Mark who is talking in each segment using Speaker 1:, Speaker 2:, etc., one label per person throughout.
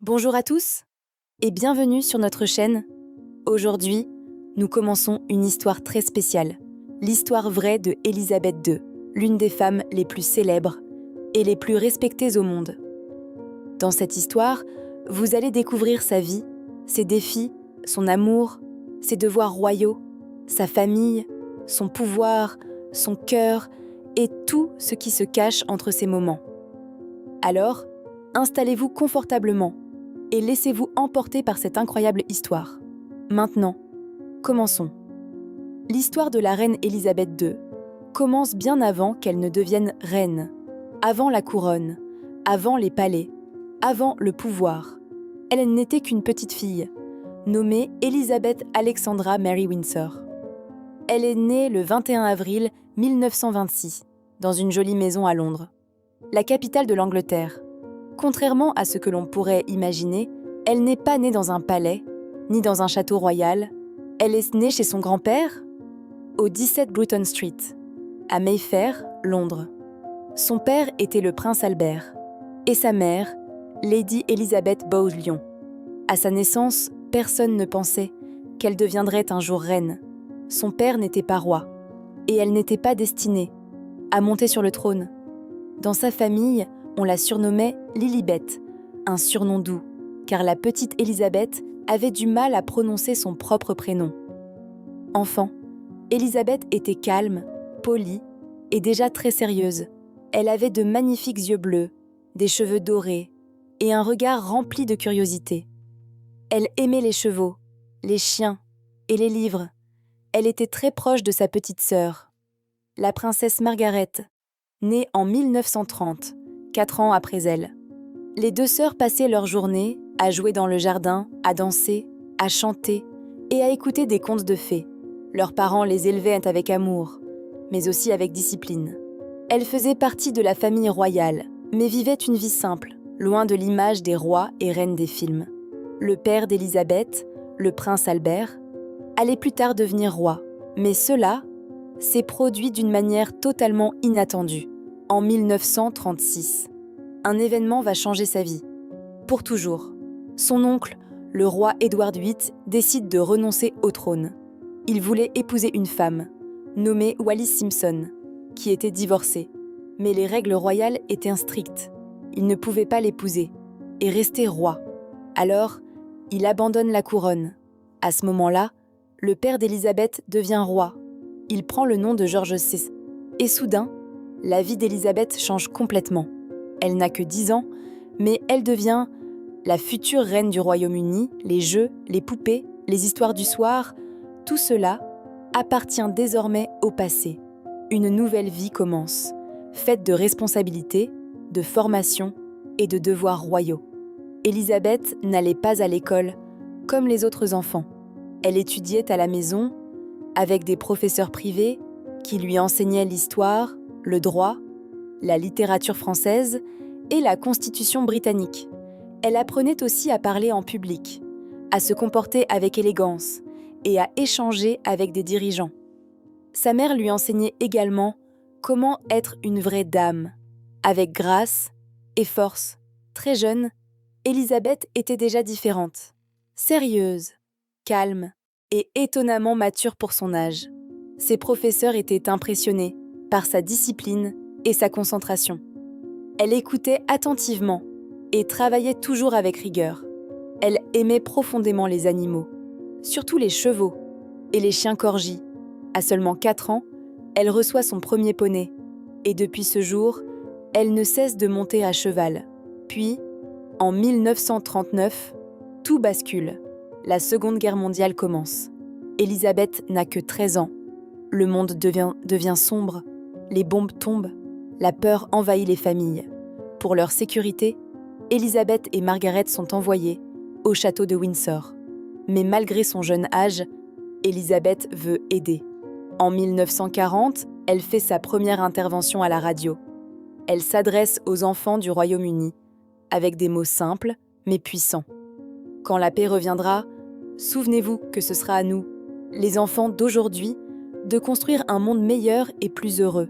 Speaker 1: Bonjour à tous et bienvenue sur notre chaîne. Aujourd'hui, nous commençons une histoire très spéciale, l'histoire vraie de Élisabeth II, l'une des femmes les plus célèbres et les plus respectées au monde. Dans cette histoire, vous allez découvrir sa vie, ses défis, son amour, ses devoirs royaux, sa famille, son pouvoir, son cœur et tout ce qui se cache entre ces moments. Alors, installez-vous confortablement et laissez-vous emporter par cette incroyable histoire. Maintenant, commençons. L'histoire de la reine Élisabeth II commence bien avant qu'elle ne devienne reine, avant la couronne, avant les palais, avant le pouvoir. Elle n'était qu'une petite fille, nommée Elizabeth Alexandra Mary Windsor. Elle est née le 21 avril 1926, dans une jolie maison à Londres, la capitale de l'Angleterre. Contrairement à ce que l'on pourrait imaginer, elle n'est pas née dans un palais, ni dans un château royal. Elle est née chez son grand-père, au 17 Bruton Street, à Mayfair, Londres. Son père était le prince Albert, et sa mère, Lady Elizabeth Bowes-Lyon. À sa naissance, personne ne pensait qu'elle deviendrait un jour reine. Son père n'était pas roi, et elle n'était pas destinée à monter sur le trône. Dans sa famille, on la surnommait Lilibet, un surnom doux, car la petite Élisabeth avait du mal à prononcer son propre prénom. Enfant, Élisabeth était calme, polie et déjà très sérieuse. Elle avait de magnifiques yeux bleus, des cheveux dorés et un regard rempli de curiosité. Elle aimait les chevaux, les chiens et les livres. Elle était très proche de sa petite sœur, la princesse Margaret, née en 1930, 4 ans après elle. Les deux sœurs passaient leur journée à jouer dans le jardin, à danser, à chanter et à écouter des contes de fées. Leurs parents les élevaient avec amour, mais aussi avec discipline. Elles faisaient partie de la famille royale, mais vivaient une vie simple, loin de l'image des rois et reines des films. Le père d'Élisabeth, le prince Albert, allait plus tard devenir roi, mais cela s'est produit d'une manière totalement inattendue. En 1936, un événement va changer sa vie, pour toujours. Son oncle, le roi Édouard VIII, décide de renoncer au trône. Il voulait épouser une femme, nommée Wallis Simpson, qui était divorcée. Mais les règles royales étaient strictes. Il ne pouvait pas l'épouser et rester roi. Alors, il abandonne la couronne. À ce moment-là, le père d'Élisabeth devient roi. Il prend le nom de George VI. Et soudain, la vie d'Élisabeth change complètement. Elle n'a que 10 ans, mais elle devient la future reine du Royaume-Uni. Les jeux, les poupées, les histoires du soir, tout cela appartient désormais au passé. Une nouvelle vie commence, faite de responsabilités, de formation et de devoirs royaux. Élisabeth n'allait pas à l'école comme les autres enfants. Elle étudiait à la maison avec des professeurs privés qui lui enseignaient l'histoire, le droit, la littérature française et la Constitution britannique. Elle apprenait aussi à parler en public, à se comporter avec élégance et à échanger avec des dirigeants. Sa mère lui enseignait également comment être une vraie dame, avec grâce et force. Très jeune, Élisabeth était déjà différente, sérieuse, calme et étonnamment mature pour son âge. Ses professeurs étaient impressionnés par sa discipline et sa concentration. Elle écoutait attentivement et travaillait toujours avec rigueur. Elle aimait profondément les animaux, surtout les chevaux et les chiens corgis. À seulement 4 ans, elle reçoit son premier poney et depuis ce jour, elle ne cesse de monter à cheval. Puis, en 1939, tout bascule. La Seconde Guerre mondiale commence. Élisabeth n'a que 13 ans. Le monde devient sombre, les bombes tombent, la peur envahit les familles. Pour leur sécurité, Élisabeth et Margaret sont envoyées au château de Windsor. Mais malgré son jeune âge, Élisabeth veut aider. En 1940, elle fait sa première intervention à la radio. Elle s'adresse aux enfants du Royaume-Uni, avec des mots simples mais puissants. Quand la paix reviendra, souvenez-vous que ce sera à nous, les enfants d'aujourd'hui, de construire un monde meilleur et plus heureux.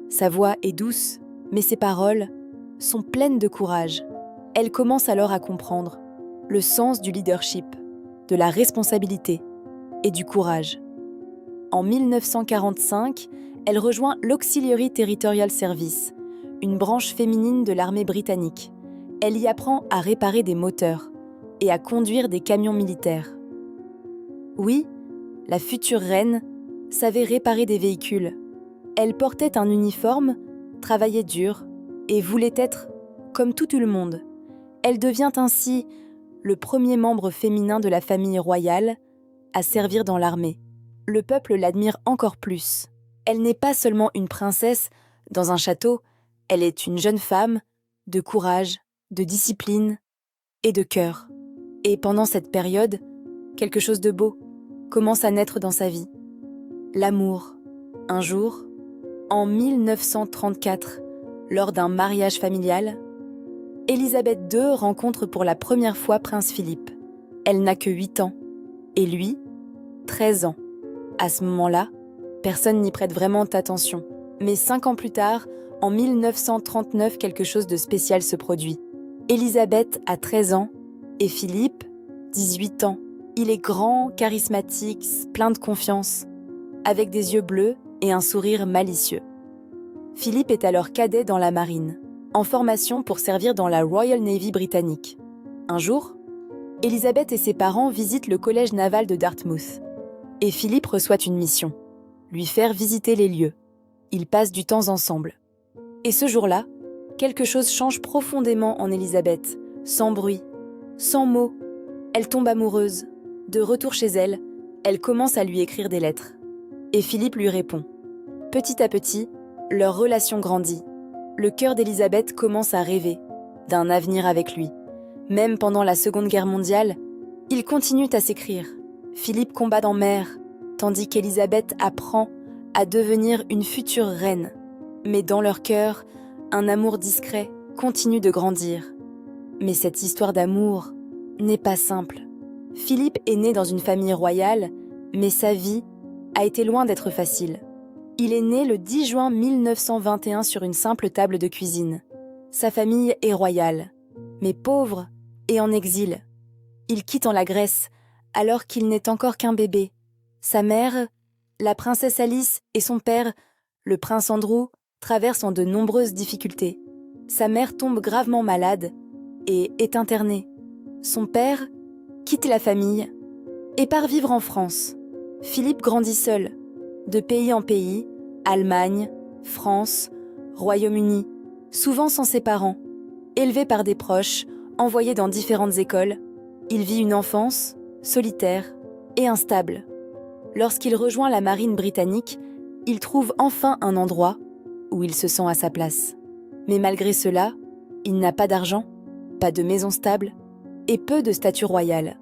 Speaker 1: Sa voix est douce, mais ses paroles sont pleines de courage. Elle commence alors à comprendre. le sens du leadership, de la responsabilité et du courage. En 1945, elle rejoint l'Auxiliary Territorial Service, une branche féminine de l'armée britannique. Elle y apprend à réparer des moteurs et à conduire des camions militaires. Oui, la future reine savait réparer des véhicules. Elle portait un uniforme, travaillait dur et voulait être comme tout le monde. Elle devient ainsi le premier membre féminin de la famille royale à servir dans l'armée. Le peuple l'admire encore plus. Elle n'est pas seulement une princesse dans un château, elle est une jeune femme de courage, de discipline et de cœur. Et pendant cette période, quelque chose de beau commence à naître dans sa vie. L'amour. Un jour, en 1934, lors d'un mariage familial, Élisabeth II rencontre pour la première fois Prince Philippe. Elle n'a que 8 ans, et lui, 13 ans. À ce moment-là, personne n'y prête vraiment attention. Mais 5 ans plus tard, en 1939, quelque chose de spécial se produit. Élisabeth a 13 ans et Philippe, 18 ans. Il est grand, charismatique, plein de confiance, avec des yeux bleus et un sourire malicieux. Philippe est alors cadet dans la marine, en formation pour servir dans la Royal Navy britannique. Un jour, Élisabeth et ses parents visitent le collège naval de Dartmouth. Et Philippe reçoit une mission, lui faire visiter les lieux. Ils passent du temps ensemble. Et ce jour-là, quelque chose change profondément en Élisabeth, sans bruit, sans mots. Elle tombe amoureuse. De retour chez elle, elle commence à lui écrire des lettres. Et Philippe lui répond. Petit à petit, leur relation grandit. Le cœur d'Élisabeth commence à rêver d'un avenir avec lui. Même pendant la Seconde Guerre mondiale, ils continuent à s'écrire. Philippe combat en mer, tandis qu'Élisabeth apprend à devenir une future reine. Mais dans leur cœur, un amour discret continue de grandir. Mais cette histoire d'amour n'est pas simple. Philippe est né dans une famille royale, mais sa vie a été loin d'être facile. Il est né le 10 juin 1921 sur une simple table de cuisine. Sa famille est royale, mais pauvre et en exil. Il quitte en la Grèce, alors qu'il n'est encore qu'un bébé. Sa mère, la princesse Alice, et son père, le prince Andrew, traversent de nombreuses difficultés. Sa mère tombe gravement malade et est internée. Son père quitte la famille et part vivre en France. Philippe grandit seul, de pays en pays, Allemagne, France, Royaume-Uni, souvent sans ses parents. Élevé par des proches, envoyé dans différentes écoles, il vit une enfance solitaire et instable. Lorsqu'il rejoint la marine britannique, il trouve enfin un endroit où il se sent à sa place. Mais malgré cela, il n'a pas d'argent, pas de maison stable et peu de statut royal.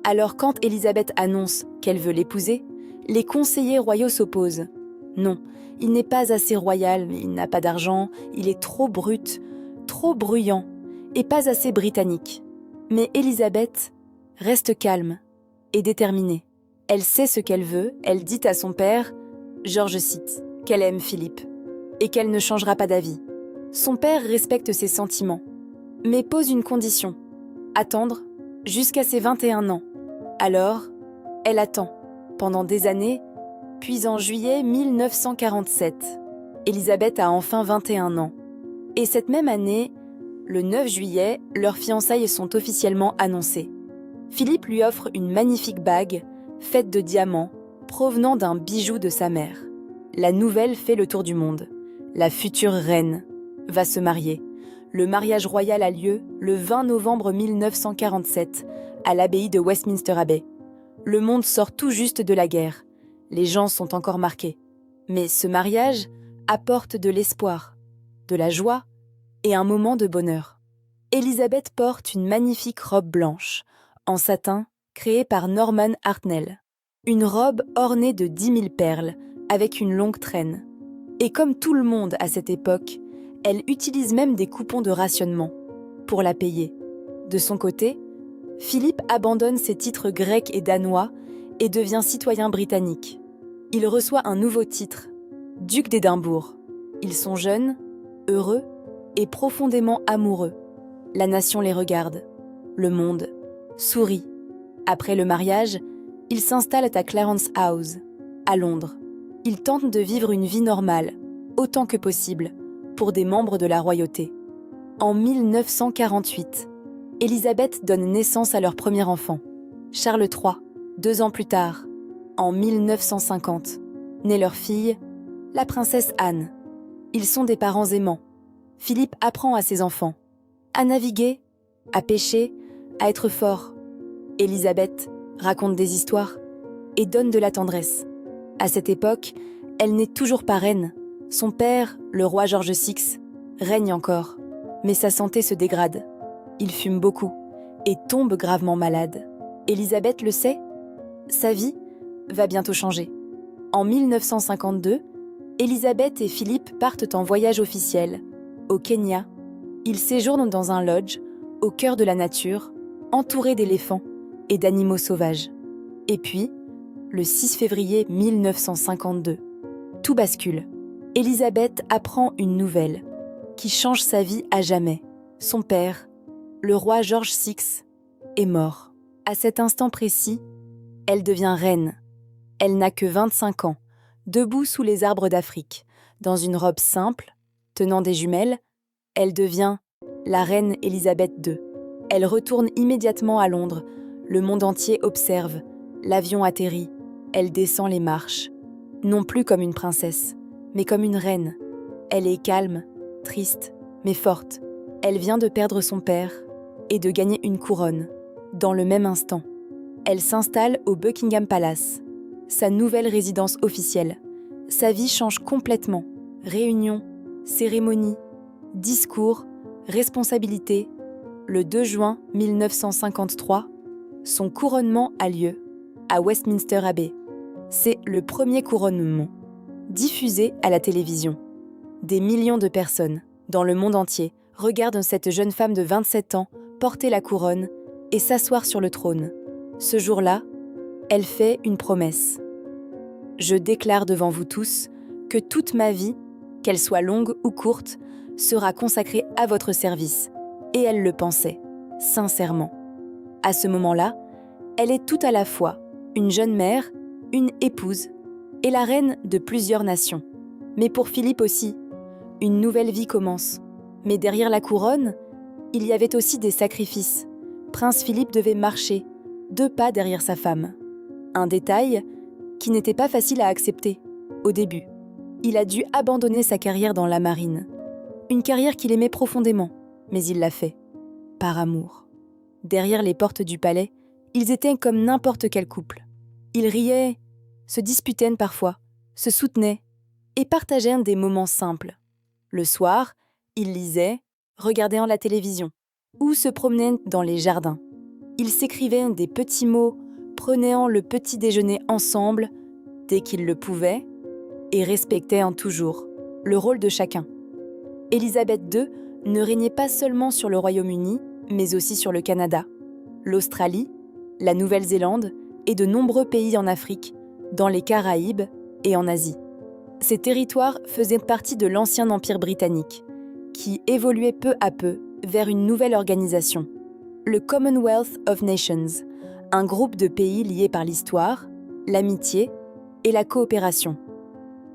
Speaker 1: Alors quand Élisabeth annonce qu'elle veut l'épouser, les conseillers royaux s'opposent. Non, il n'est pas assez royal, il n'a pas d'argent, il est trop brut, trop bruyant et pas assez britannique. Mais Élisabeth reste calme et déterminée. Elle sait ce qu'elle veut, elle dit à son père, je cite, qu'elle aime Philippe et qu'elle ne changera pas d'avis. Son père respecte ses sentiments, mais pose une condition, attendre jusqu'à ses 21 ans. Alors, elle attend, pendant des années, puis en juillet 1947, Élisabeth a enfin 21 ans. Et cette même année, le 9 juillet, leurs fiançailles sont officiellement annoncées. Philippe lui offre une magnifique bague, faite de diamants, provenant d'un bijou de sa mère. La nouvelle fait le tour du monde. La future reine va se marier. Le mariage royal a lieu le 20 novembre 1947 à l'abbaye de Westminster Abbey. Le monde sort tout juste de la guerre. Les gens sont encore marqués. Mais ce mariage apporte de l'espoir, de la joie et un moment de bonheur. Élisabeth porte une magnifique robe blanche, en satin, créée par Norman Hartnell. Une robe ornée de 10 000 perles, avec une longue traîne. Et comme tout le monde à cette époque, elle utilise même des coupons de rationnement pour la payer. De son côté, Philippe abandonne ses titres grecs et danois et devient citoyen britannique. Il reçoit un nouveau titre, duc d'Édimbourg. Ils sont jeunes, heureux et profondément amoureux. La nation les regarde, le monde sourit. Après le mariage, ils s'installent à Clarence House, à Londres. Ils tentent de vivre une vie normale, autant que possible, pour des membres de la royauté. En 1948, Élisabeth donne naissance à leur premier enfant, Charles III. 2 ans plus tard, en 1950, naît leur fille, la princesse Anne. Ils sont des parents aimants. Philippe apprend à ses enfants à naviguer, à pêcher, à être fort. Élisabeth raconte des histoires et donne de la tendresse. À cette époque, elle n'est toujours pas reine. Son père, le roi George VI, règne encore, mais sa santé se dégrade. Il fume beaucoup et tombe gravement malade. Élisabeth le sait, sa vie va bientôt changer. En 1952, Élisabeth et Philippe partent en voyage officiel. Au Kenya, ils séjournent dans un lodge, au cœur de la nature, entourés d'éléphants et d'animaux sauvages. Et puis, le 6 février 1952, tout bascule. Élisabeth apprend une nouvelle qui change sa vie à jamais. Son père, le roi George VI, est mort. À cet instant précis, elle devient reine. Elle n'a que 25 ans, debout sous les arbres d'Afrique, dans une robe simple, tenant des jumelles, elle devient la reine Élisabeth II. Elle retourne immédiatement à Londres. Le monde entier observe. L'avion atterrit. Elle descend les marches. Non plus comme une princesse, mais comme une reine. Elle est calme, triste, mais forte. Elle vient de perdre son père et de gagner une couronne. Dans le même instant, elle s'installe au Buckingham Palace, sa nouvelle résidence officielle. Sa vie change complètement. Réunions, cérémonies, discours, responsabilités. Le 2 juin 1953, son couronnement a lieu à Westminster Abbey. C'est le premier couronnement diffusé à la télévision. Des millions de personnes, dans le monde entier, regardent cette jeune femme de 27 ans porter la couronne et s'asseoir sur le trône. Ce jour-là, elle fait une promesse. « Je déclare devant vous tous que toute ma vie, qu'elle soit longue ou courte, sera consacrée à votre service. » Et elle le pensait, sincèrement. À ce moment-là, elle est tout à la fois une jeune mère, une épouse et la reine de plusieurs nations. Mais pour Philippe aussi, une nouvelle vie commence. Mais derrière la couronne, il y avait aussi des sacrifices. Prince Philippe devait marcher 2 pas derrière sa femme. Un détail qui n'était pas facile à accepter au début. Il a dû abandonner sa carrière dans la marine. Une carrière qu'il aimait profondément, mais il l'a fait, par amour. Derrière les portes du palais, ils étaient comme n'importe quel couple. Ils riaient, se disputaient parfois, se soutenaient et partageaient des moments simples. Le soir, ils lisaient, regardaient la télévision ou se promenaient dans les jardins. Ils s'écrivaient des petits mots, prenaient le petit déjeuner ensemble dès qu'ils le pouvaient et respectaient en toujours le rôle de chacun. Élisabeth II ne régnait pas seulement sur le Royaume-Uni, mais aussi sur le Canada, l'Australie, la Nouvelle-Zélande et de nombreux pays en Afrique, dans les Caraïbes et en Asie. Ces territoires faisaient partie de l'ancien empire britannique, qui évoluait peu à peu vers une nouvelle organisation, le Commonwealth of Nations, un groupe de pays liés par l'histoire, l'amitié et la coopération.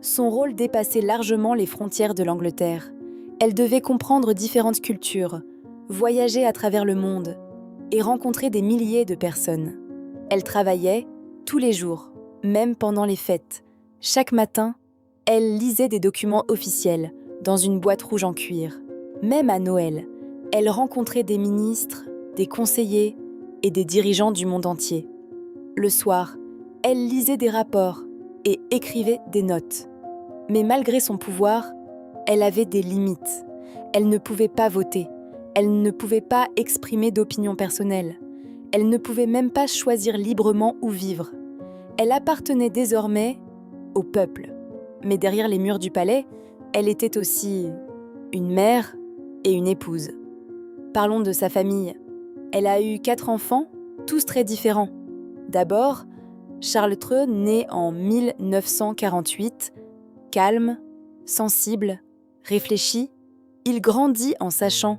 Speaker 1: Son rôle dépassait largement les frontières de l'Angleterre. Elle devait comprendre différentes cultures, voyager à travers le monde et rencontrer des milliers de personnes. Elle travaillait tous les jours, même pendant les fêtes. Chaque matin, elle lisait des documents officiels dans une boîte rouge en cuir. Même à Noël, elle rencontrait des ministres, des conseillers et des dirigeants du monde entier. Le soir, elle lisait des rapports et écrivait des notes. Mais malgré son pouvoir, elle avait des limites. Elle ne pouvait pas voter. Elle ne pouvait pas exprimer d'opinion personnelle. Elle ne pouvait même pas choisir librement où vivre. Elle appartenait désormais au peuple. Mais derrière les murs du palais, elle était aussi une mère et une épouse. Parlons de sa famille. Elle a eu 4 enfants, tous très différents. D'abord, Charles III naît en 1948, calme, sensible, réfléchi. Il grandit en sachant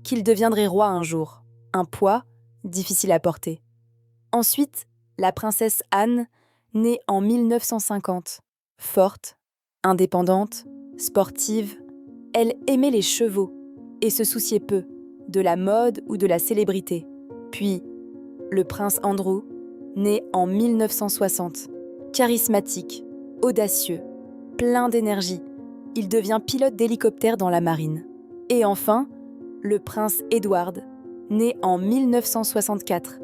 Speaker 1: qu'il deviendrait roi un jour, un poids difficile à porter. Ensuite, la princesse Anne, née en 1950. Forte, indépendante, sportive, elle aimait les chevaux et se souciait peu de la mode ou de la célébrité. Puis, le prince Andrew, né en 1960. Charismatique, audacieux, plein d'énergie, il devient pilote d'hélicoptère dans la marine. Et enfin, le prince Edward, né en 1964.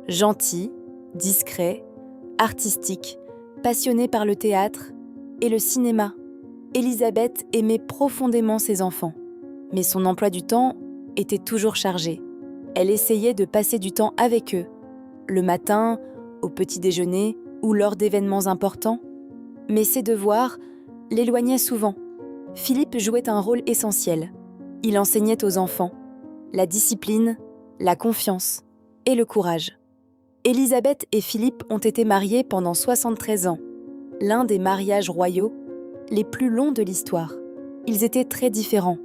Speaker 1: Gentil, discret, artistique, passionné par le théâtre et le cinéma. Élisabeth aimait profondément ses enfants, mais son emploi du temps était toujours chargé. Elle essayait de passer du temps avec eux, le matin, au petit déjeuner ou lors d'événements importants, mais ses devoirs l'éloignaient souvent. Philippe jouait un rôle essentiel. Il enseignait aux enfants la discipline, la confiance et le courage. Élisabeth et Philippe ont été mariés pendant 73 ans, l'un des mariages royaux les plus longs de l'histoire. Ils étaient très différents.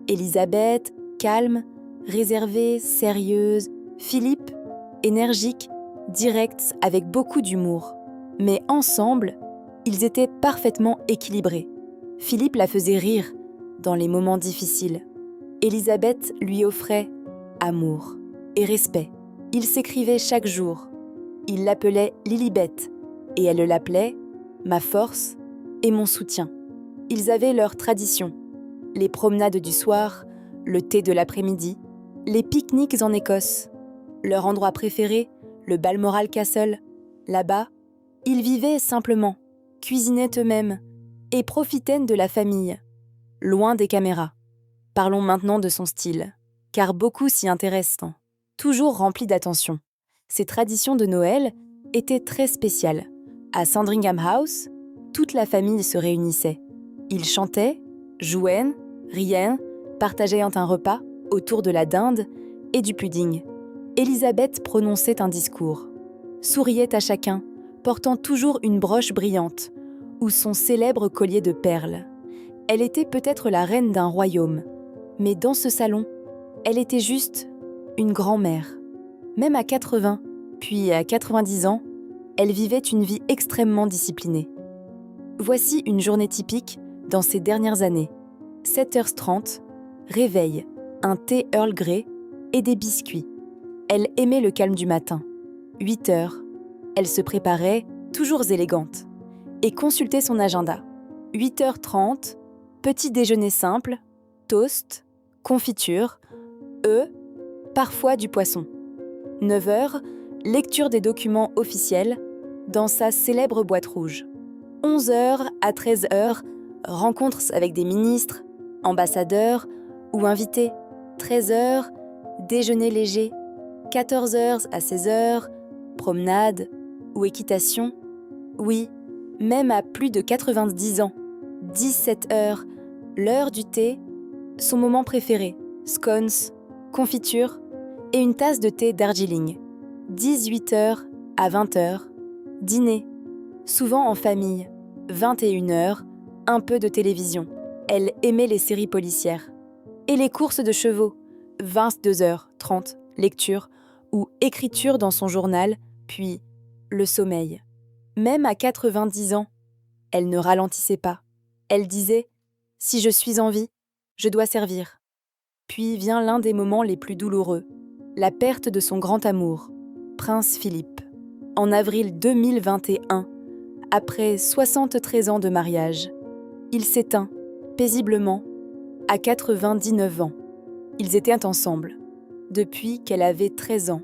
Speaker 1: Élisabeth, calme, réservée, sérieuse. Philippe, énergique, direct, avec beaucoup d'humour. Mais ensemble, ils étaient parfaitement équilibrés. Philippe la faisait rire dans les moments difficiles. Élisabeth lui offrait amour et respect. Ils s'écrivaient chaque jour. Il l'appelait Lilibet et elle l'appelait ma force et mon soutien. Ils avaient leurs traditions, les promenades du soir, le thé de l'après-midi, les pique-niques en Écosse. Leur endroit préféré, le Balmoral Castle. Là-bas, ils vivaient simplement, cuisinaient eux-mêmes et profitaient de la famille, loin des caméras. Parlons maintenant de son style, car beaucoup s'y intéressent, toujours rempli d'attention. Ces traditions de Noël étaient très spéciales. À Sandringham House, toute la famille se réunissait. Ils chantaient, jouaient, riaient, partageaient un repas autour de la dinde et du pudding. Élisabeth prononçait un discours, souriait à chacun, portant toujours une broche brillante ou son célèbre collier de perles. Elle était peut-être la reine d'un royaume, mais dans ce salon, elle était juste une grand-mère. Même à 80, puis à 90 ans, elle vivait une vie extrêmement disciplinée. Voici une journée typique dans ces dernières années. 7h30, réveil, un thé Earl Grey et des biscuits. Elle aimait le calme du matin. 8h, elle se préparait, toujours élégante, et consultait son agenda. 8h30, petit déjeuner simple, toast, confiture, œufs, parfois du poisson. 9h, lecture des documents officiels dans sa célèbre boîte rouge. 11h à 13h, rencontres avec des ministres, ambassadeurs ou invités. 13h, déjeuner léger. 14h à 16h, promenade ou équitation. Oui, même à plus de 90 ans. 17h, l'heure du thé, son moment préféré, scones, confiture et une tasse de thé Darjeeling. 18h à 20h, dîner, souvent en famille. 21h, un peu de télévision. Elle aimait les séries policières. Et les courses de chevaux. 22h30, lecture ou écriture dans son journal, puis le sommeil. Même à 90 ans, elle ne ralentissait pas. Elle disait « Si je suis en vie, je dois servir ». Puis vient l'un des moments les plus douloureux, la perte de son grand amour, Prince Philippe. En avril 2021, après 73 ans de mariage, il s'éteint, paisiblement, à 99 ans. Ils étaient ensemble, depuis qu'elle avait 13 ans.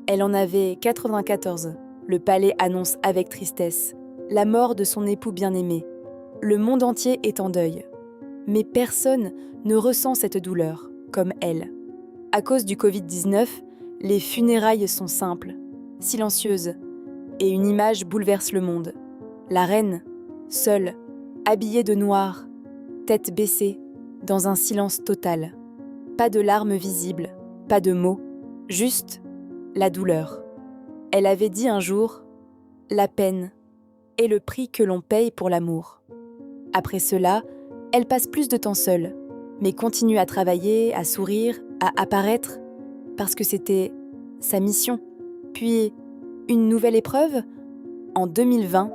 Speaker 1: Elle en avait 94. Le palais annonce avec tristesse la mort de son époux bien-aimé. Le monde entier est en deuil. Mais personne ne ressent cette douleur, comme elle. À cause du Covid-19, les funérailles sont simples, silencieuses, et une image bouleverse le monde. La reine, seule, habillée de noir, tête baissée, dans un silence total. Pas de larmes visibles, pas de mots, juste la douleur. Elle avait dit un jour « La peine est le prix que l'on paye pour l'amour ». Après cela, elle passe plus de temps seule, mais continue à travailler, à sourire, à apparaître, parce que c'était sa mission. Puis, une nouvelle épreuve ? En 2020,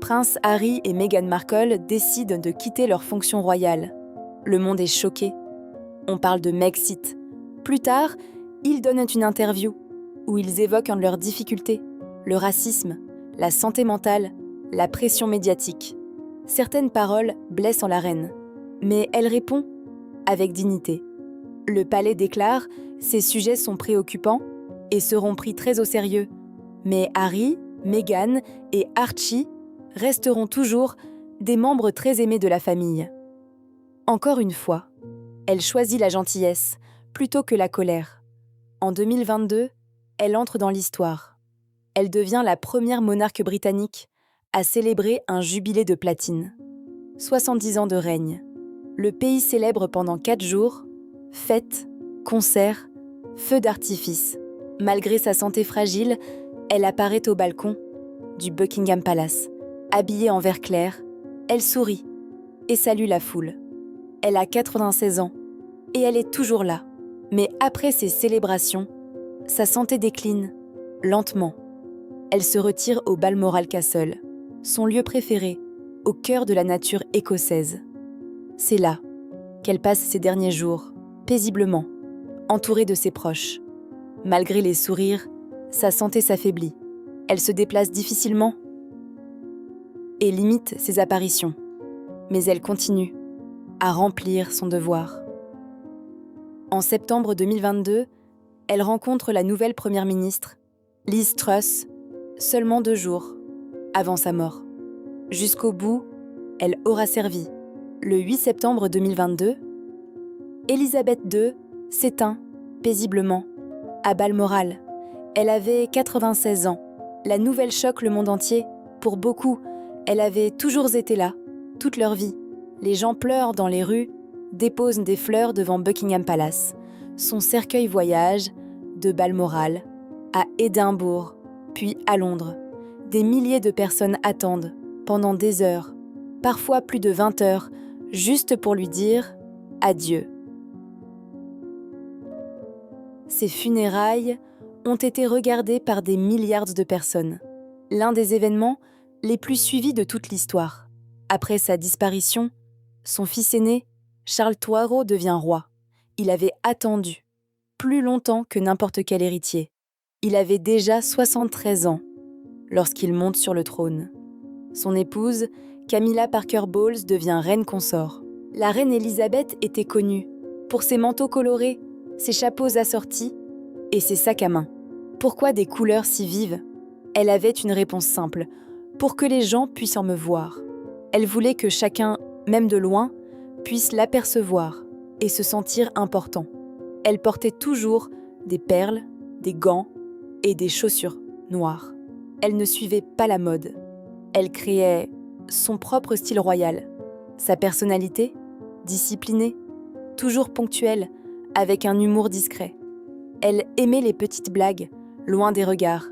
Speaker 1: Prince Harry et Meghan Markle décident de quitter leur fonction royale. Le monde est choqué. On parle de Megxit. Plus tard, ils donnent une interview où ils évoquent leurs difficultés, le racisme, la santé mentale, la pression médiatique. Certaines paroles blessent la reine, mais elle répond avec dignité. Le palais déclare « Ces sujets sont préoccupants et seront pris très au sérieux ». Mais Harry, Meghan et Archie resteront toujours des membres très aimés de la famille. Encore une fois, elle choisit la gentillesse plutôt que la colère. En 2022, elle entre dans l'histoire. Elle devient la première monarque britannique à célébrer un jubilé de platine. 70 ans de règne. Le pays célèbre pendant 4 jours, fêtes, concerts, feux d'artifice. Malgré sa santé fragile, elle apparaît au balcon du Buckingham Palace. Habillée en vert clair, elle sourit et salue la foule. Elle a 96 ans et elle est toujours là. Mais après ces célébrations, sa santé décline, lentement. Elle se retire au Balmoral Castle, son lieu préféré, au cœur de la nature écossaise. C'est là qu'elle passe ses derniers jours, paisiblement, entourée de ses proches. Malgré les sourires, sa santé s'affaiblit. Elle se déplace difficilement et limite ses apparitions. Mais elle continue à remplir son devoir. En septembre 2022, elle rencontre la nouvelle première ministre, Liz Truss, seulement 2 jours avant sa mort. Jusqu'au bout, elle aura servi. Le 8 septembre 2022, Élisabeth II s'éteint paisiblement à Balmoral. Elle avait 96 ans. La nouvelle choque le monde entier. Pour beaucoup, elle avait toujours été là, toute leur vie. Les gens pleurent dans les rues, déposent des fleurs devant Buckingham Palace. Son cercueil voyage de Balmoral à Édimbourg, puis à Londres. Des milliers de personnes attendent pendant des heures, parfois plus de 20 heures, juste pour lui dire adieu. Ces funérailles ont été regardées par des milliards de personnes. L'un des événements les plus suivis de toute l'histoire. Après sa disparition, son fils aîné, Charles III, devient roi. Il avait attendu, plus longtemps que n'importe quel héritier. Il avait déjà 73 ans lorsqu'il monte sur le trône. Son épouse, Camilla Parker Bowles, devient reine consort. La reine Élisabeth était connue pour ses manteaux colorés, ses chapeaux assortis et ses sacs à main. Pourquoi des couleurs si vives ? Elle avait une réponse simple, pour que les gens puissent en me voir. Elle voulait que chacun, même de loin, puisse l'apercevoir et se sentir important. Elle portait toujours des perles, des gants et des chaussures noires. Elle ne suivait pas la mode. Elle créait son propre style royal. Sa personnalité, disciplinée, toujours ponctuelle, avec un humour discret. Elle aimait les petites blagues, loin des regards.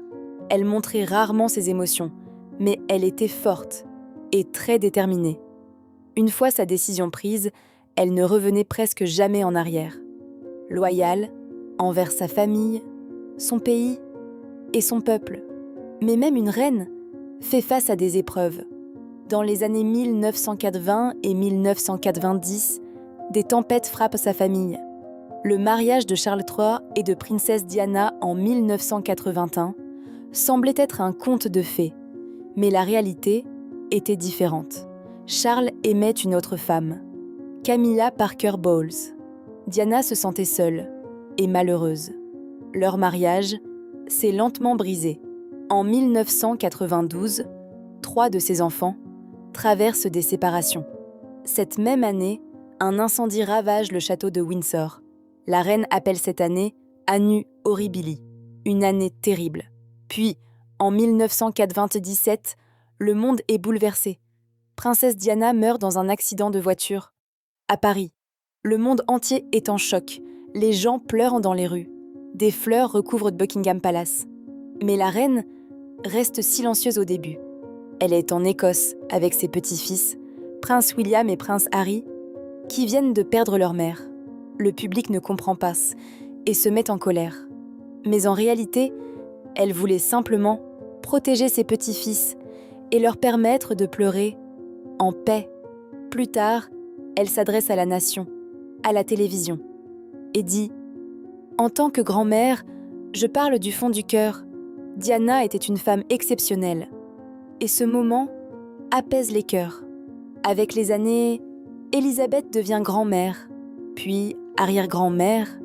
Speaker 1: Elle montrait rarement ses émotions, mais elle était forte et très déterminée. Une fois sa décision prise, elle ne revenait presque jamais en arrière. Loyale envers sa famille, son pays et son peuple. Mais même une reine fait face à des épreuves. Dans les années 1980 et 1990, des tempêtes frappent sa famille. Le mariage de Charles III et de princesse Diana en 1981 semblait être un conte de fées, mais la réalité était différente. Charles aimait une autre femme, Camilla Parker Bowles. Diana se sentait seule et malheureuse. Leur mariage s'est lentement brisé. En 1992, 3 de ses enfants traversent des séparations. Cette même année, un incendie ravage le château de Windsor. La reine appelle cette année Annus Horribili, une année terrible. Puis, en 1997, le monde est bouleversé. Princesse Diana meurt dans un accident de voiture. À Paris, le monde entier est en choc. Les gens pleurent dans les rues. Des fleurs recouvrent Buckingham Palace. Mais la reine reste silencieuse au début. Elle est en Écosse avec ses petits-fils, Prince William et Prince Harry, qui viennent de perdre leur mère. Le public ne comprend pas et se met en colère. Mais en réalité, elle voulait simplement protéger ses petits-fils et leur permettre de pleurer en paix. Plus tard, elle s'adresse à la nation, à la télévision, et dit « En tant que grand-mère, je parle du fond du cœur. Diana était une femme exceptionnelle. Et ce moment apaise les cœurs. Avec les années, Élisabeth devient grand-mère, puis arrière-grand-mère.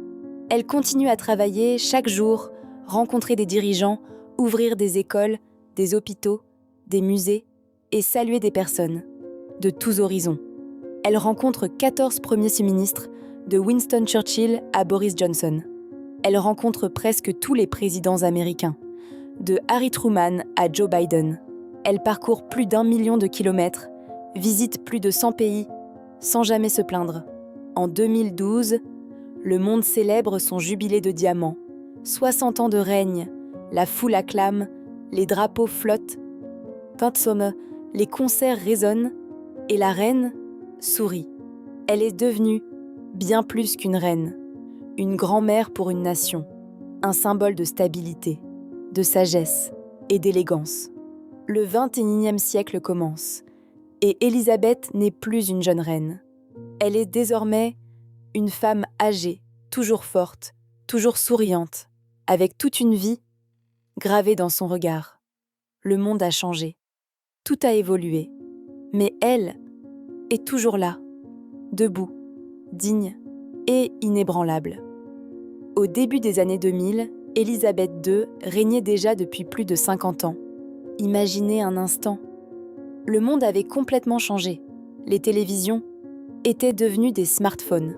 Speaker 1: Elle continue à travailler chaque jour, rencontrer des dirigeants, ouvrir des écoles, des hôpitaux, des musées et saluer des personnes de tous horizons. Elle rencontre 14 premiers ministres, de Winston Churchill à Boris Johnson. Elle rencontre presque tous les présidents américains, de Harry Truman à Joe Biden. Elle parcourt plus d'1 million de kilomètres, visite plus de 100 pays, sans jamais se plaindre. En 2012, le monde célèbre son jubilé de diamant. 60 ans de règne, la foule acclame, les drapeaux flottent, les concerts résonnent et la reine sourit. Elle est devenue bien plus qu'une reine, une grand-mère pour une nation, un symbole de stabilité, de sagesse et d'élégance. Le 21e siècle commence et Élisabeth n'est plus une jeune reine. Elle est désormais une femme âgée, toujours forte, toujours souriante, avec toute une vie gravée dans son regard. Le monde a changé, tout a évolué, mais elle est toujours là, debout, digne et inébranlable. Au début des années 2000, Élisabeth II régnait déjà depuis plus de 50 ans. Imaginez un instant. Le monde avait complètement changé. Les télévisions étaient devenues des smartphones.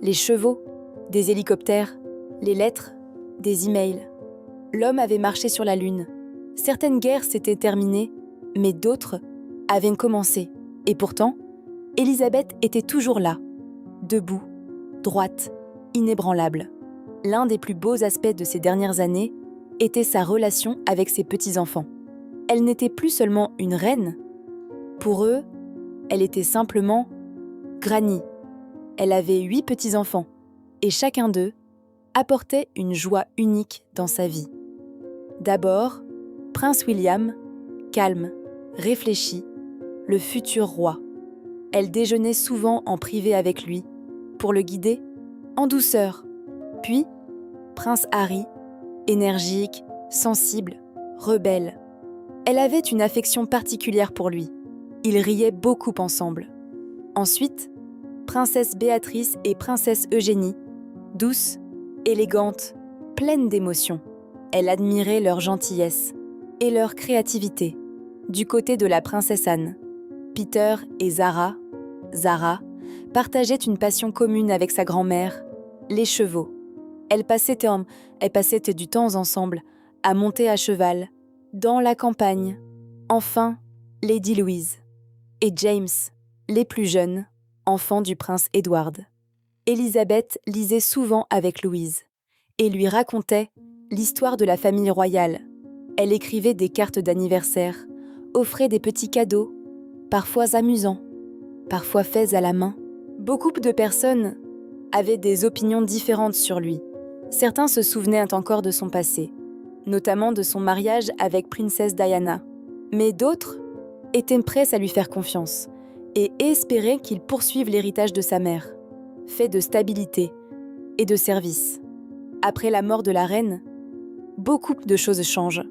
Speaker 1: Les chevaux, des hélicoptères, les lettres, des emails. L'homme avait marché sur la Lune. Certaines guerres s'étaient terminées, mais d'autres avaient commencé. Et pourtant, Élisabeth était toujours là, debout, droite, inébranlable. L'un des plus beaux aspects de ces dernières années était sa relation avec ses petits-enfants. Elle n'était plus seulement une reine. Pour eux, elle était simplement Granny. Elle avait 8 petits-enfants, et chacun d'eux apportait une joie unique dans sa vie. D'abord, Prince William, calme, réfléchi, le futur roi. Elle déjeunait souvent en privé avec lui, pour le guider, en douceur. Puis, Prince Harry, énergique, sensible, rebelle. Elle avait une affection particulière pour lui. Ils riaient beaucoup ensemble. Ensuite, Princesse Béatrice et Princesse Eugénie, douces, élégantes, pleines d'émotions. Elle admirait leur gentillesse et leur créativité. Du côté de la princesse Anne, Peter et Zara, partageaient une passion commune avec sa grand-mère, les chevaux. Elles passaient du temps ensemble, à monter à cheval, dans la campagne. Enfin, Lady Louise et James, les plus jeunes, enfants du prince Edward. Élisabeth lisait souvent avec Louise et lui racontait l'histoire de la famille royale. Elle écrivait des cartes d'anniversaire, offrait des petits cadeaux, parfois amusants, parfois faits à la main. Beaucoup de personnes avaient des opinions différentes sur lui. Certains se souvenaient encore de son passé, notamment de son mariage avec Princesse Diana. Mais d'autres étaient prêts à lui faire confiance et espéraient qu'il poursuive l'héritage de sa mère, fait de stabilité et de service. Après la mort de la reine, beaucoup de choses changent.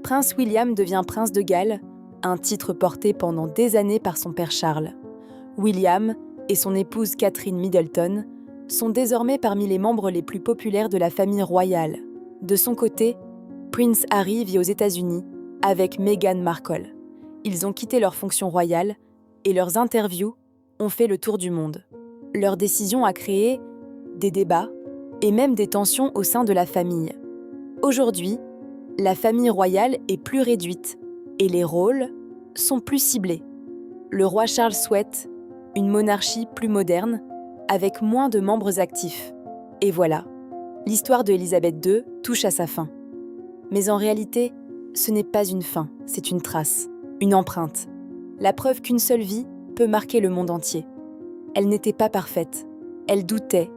Speaker 1: Prince William devient prince de Galles, un titre porté pendant des années par son père Charles. William et son épouse Catherine Middleton sont désormais parmi les membres les plus populaires de la famille royale. De son côté, Prince Harry vit aux États-Unis avec Meghan Markle. Ils ont quitté leur fonction royale et leurs interviews ont fait le tour du monde. Leur décision a créé des débats et même des tensions au sein de la famille. Aujourd'hui, la famille royale est plus réduite et les rôles sont plus ciblés. Le roi Charles souhaite une monarchie plus moderne, avec moins de membres actifs. Et voilà, l'histoire de Élisabeth II touche à sa fin. Mais en réalité, ce n'est pas une fin, c'est une trace, une empreinte. La preuve qu'une seule vie peut marquer le monde entier. Elle n'était pas parfaite, elle doutait,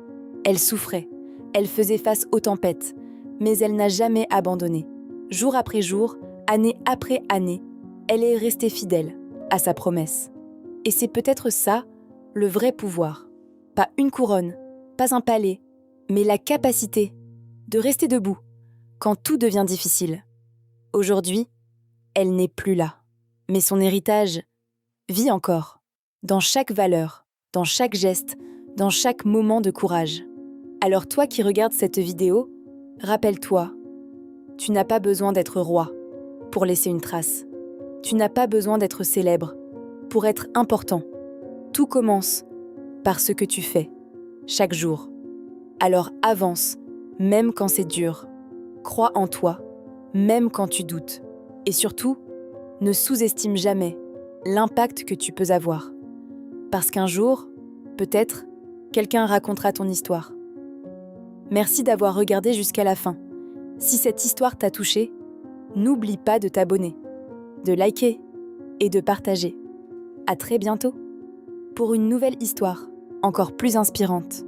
Speaker 1: elle souffrait, elle faisait face aux tempêtes, Mais elle n'a jamais abandonné. Jour après jour, année après année, elle est restée fidèle à sa promesse. Et c'est peut-être ça, le vrai pouvoir. Pas une couronne, pas un palais, mais la capacité de rester debout quand tout devient difficile. Aujourd'hui, elle n'est plus là. Mais son héritage vit encore, dans chaque valeur, dans chaque geste, dans chaque moment de courage. Alors toi qui regardes cette vidéo, rappelle-toi, tu n'as pas besoin d'être roi pour laisser une trace. Tu n'as pas besoin d'être célèbre pour être important. Tout commence par ce que tu fais, chaque jour. Alors avance, même quand c'est dur. Crois en toi, même quand tu doutes. Et surtout, ne sous-estime jamais l'impact que tu peux avoir. Parce qu'un jour, peut-être, quelqu'un racontera ton histoire. Merci d'avoir regardé jusqu'à la fin. Si cette histoire t'a touché, n'oublie pas de t'abonner, de liker et de partager. À très bientôt pour une nouvelle histoire, encore plus inspirante.